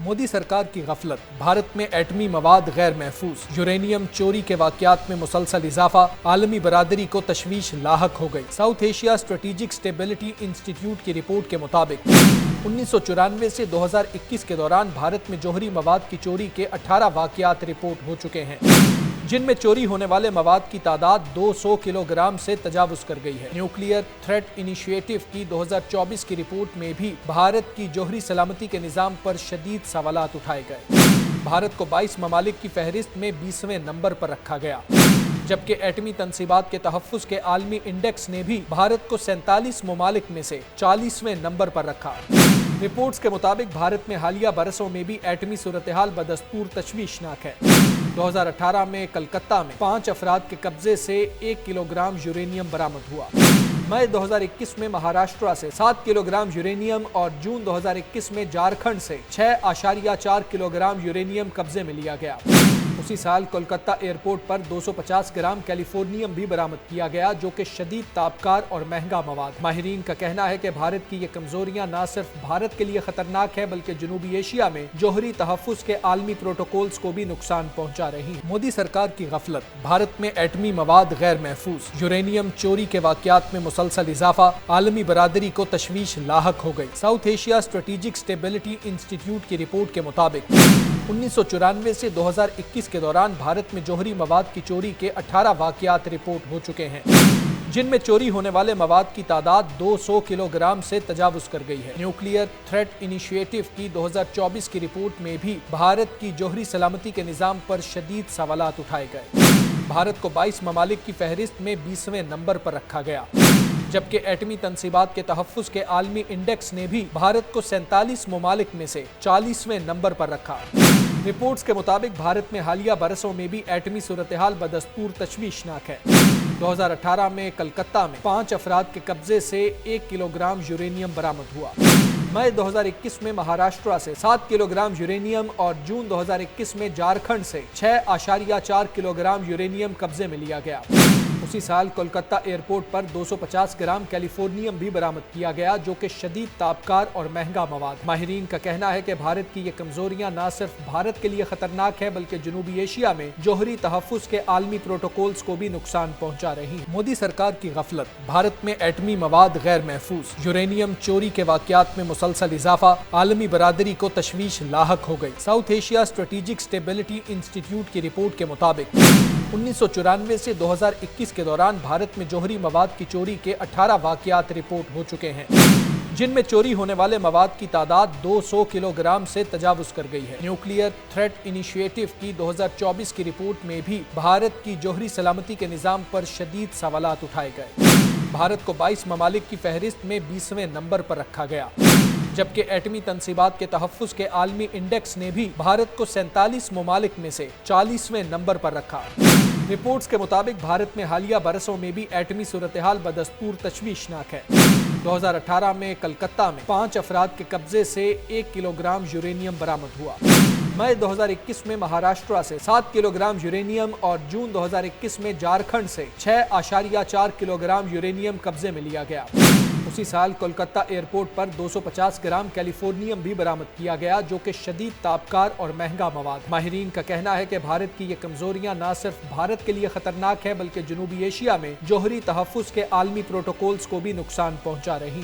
मोदी सरकार की गफलत, भारत में एटमी मवाद गैर महफूज, यूरेनियम चोरी के वाकयात में मुसलसल इजाफा, आलमी बरादरी को तशवीश लाहक हो गई। South Asia strategic stability institute की रिपोर्ट के मुताबिक 1994 से 2021 के दौरान भारत में जौहरी मवाद की चोरी के 18 वाकयात रिपोर्ट हो चुके हैं, जिनमें चोरी होने वाले मवाद की तादाद 200 किलोग्राम से तजावुज कर गई है। न्यूक्लियर थ्रेट इनिशिएटिव की 2024 की रिपोर्ट में भी भारत की जौहरी सलामती के निज़ाम पर शदीद सवालात उठाए गए। भारत को 22 ममालिक की फहरिस्त में 20वें नंबर पर रखा गया, जबकि एटमी तनसीबात के तहफ़्फ़ुज़ के आलमी इंडेक्स ने भी भारत को 47 ममालिक में से 40वें नंबर पर रखा। रिपोर्ट्स के मुताबिक भारत में हालिया बरसों में भी एटमी सूरत-ए-हाल बदस्तूर तशवीशनाक है। 2018 में कलकत्ता में 5 अफराद के कब्जे से 1 किलोग्राम यूरेनियम बरामद हुआ। मई 2021 में महाराष्ट्र से 7 किलोग्राम यूरेनियम और जून 2021 में झारखंड से 6.4 किलोग्राम यूरेनियम कब्जे में लिया गया। उसी साल कोलकाता एयरपोर्ट पर 250 ग्राम कैलिफोर्नियम भी बरामद किया गया, जो कि शदीद ताबकार और महंगा मवाद। माहिरीन का कहना है कि भारत की ये कमजोरियां न सिर्फ भारत के लिए खतरनाक है, बल्कि जनूबी एशिया में जौहरी तहफ़्फ़ुज़ के आलमी प्रोटोकॉल्स को भी नुकसान पहुंचा रही है। मोदी सरकार की गफलत, भारत में एटमी मवाद गैर महफूज, यूरेनियम चोरी के वाकयात में मुसलसल इजाफा, आलमी बरादरी को तशवीश लाहक हो गई। South Asia strategic stability institute की रिपोर्ट के मुताबिक 1994 से 2021 के दौरान भारत में जौहरी मवाद की चोरी के 18 वाकयात रिपोर्ट हो चुके हैं, जिनमें चोरी होने वाले मवाद की तादाद 200 किलोग्राम से तजावुज कर गई है। न्यूक्लियर थ्रेट इनिशिएटिव की 2024 की रिपोर्ट में भी भारत की जौहरी सलामती के निज़ाम पर शदीद सवालात उठाए गए। भारत को 22 ममालिक की फहरिस्त में 20वें नंबर पर रखा गया, जबकि एटमी तनसीबात के तहफ़्फ़ुज़ के आलमी इंडेक्स ने भी भारत को 47 ममालिक में से 40वें नंबर पर रखा। रिपोर्ट्स के मुताबिक भारत में हालिया बरसों में भी एटमी सूरत-ए-हाल बदस्तूर तशवीशनाक है। 2018 में कलकत्ता में 5 अफराद के कब्जे से 1 किलोग्राम यूरेनियम बरामद हुआ। मई 2021 में महाराष्ट्र से 7 किलोग्राम यूरेनियम और जून 2021 में झारखंड से 6.4 किलोग्राम यूरेनियम कब्जे में लिया गया। उसी साल कोलकाता एयरपोर्ट पर 250 ग्राम कैलिफोर्नियम भी बरामद किया गया, जो कि शदीद ताबकार और महंगा मवाद। माहिरीन का कहना है कि भारत की ये कमजोरियां न सिर्फ भारत के लिए खतरनाक है, बल्कि जनूबी एशिया में जौहरी तहफ़्फ़ुज़ के आलमी प्रोटोकॉल्स को भी नुकसान पहुंचा रही है। मोदी सरकार की गफलत, भारत में एटमी मवाद गैर महफूज, यूरेनियम चोरी के वाकयात में मुसलसल इजाफा, आलमी बरादरी को तशवीश लाहक हो गई। South Asia strategic stability institute की रिपोर्ट के मुताबिक 1994 से 2021 के दौरान भारत में जौहरी मवाद की चोरी के 18 वाकयात रिपोर्ट हो चुके हैं, जिनमें चोरी होने वाले मवाद की तादाद 200 किलोग्राम से तजावुज कर गई है। न्यूक्लियर थ्रेट इनिशिएटिव की 2024 की रिपोर्ट में भी भारत की जौहरी सलामती के निज़ाम पर शदीद सवालात उठाए गए। भारत को 22 ममालिक की फहरिस्त में 20वें नंबर पर रखा गया, जबकि एटमी तनसीबात के तहफ़्फ़ुज़ के आलमी इंडेक्स ने भी भारत को 47 ममालिक में से 40वें नंबर पर रखा। रिपोर्ट्स के मुताबिक भारत में हालिया बरसों में भी एटमी सूरत-ए-हाल बदस्तूर तशवीशनाक है। 2018 में कलकत्ता में 5 अफराद के कब्जे से 1 किलोग्राम यूरेनियम बरामद हुआ। मई 2021 में महाराष्ट्र से 7 किलोग्राम यूरेनियम और जून 2021 में झारखंड से 6.4 किलोग्राम यूरेनियम कब्जे में लिया गया। उसी साल कोलकाता एयरपोर्ट पर 250 ग्राम कैलिफोर्नियम भी बरामद किया गया, जो कि शदीद ताबकार और महंगा मवाद। माहिरीन का कहना है कि भारत की ये कमजोरियां न सिर्फ भारत के लिए खतरनाक है, बल्कि जनूबी एशिया में जौहरी तहफ़्फ़ुज़ के आलमी प्रोटोकॉल्स को भी नुकसान पहुंचा रही है।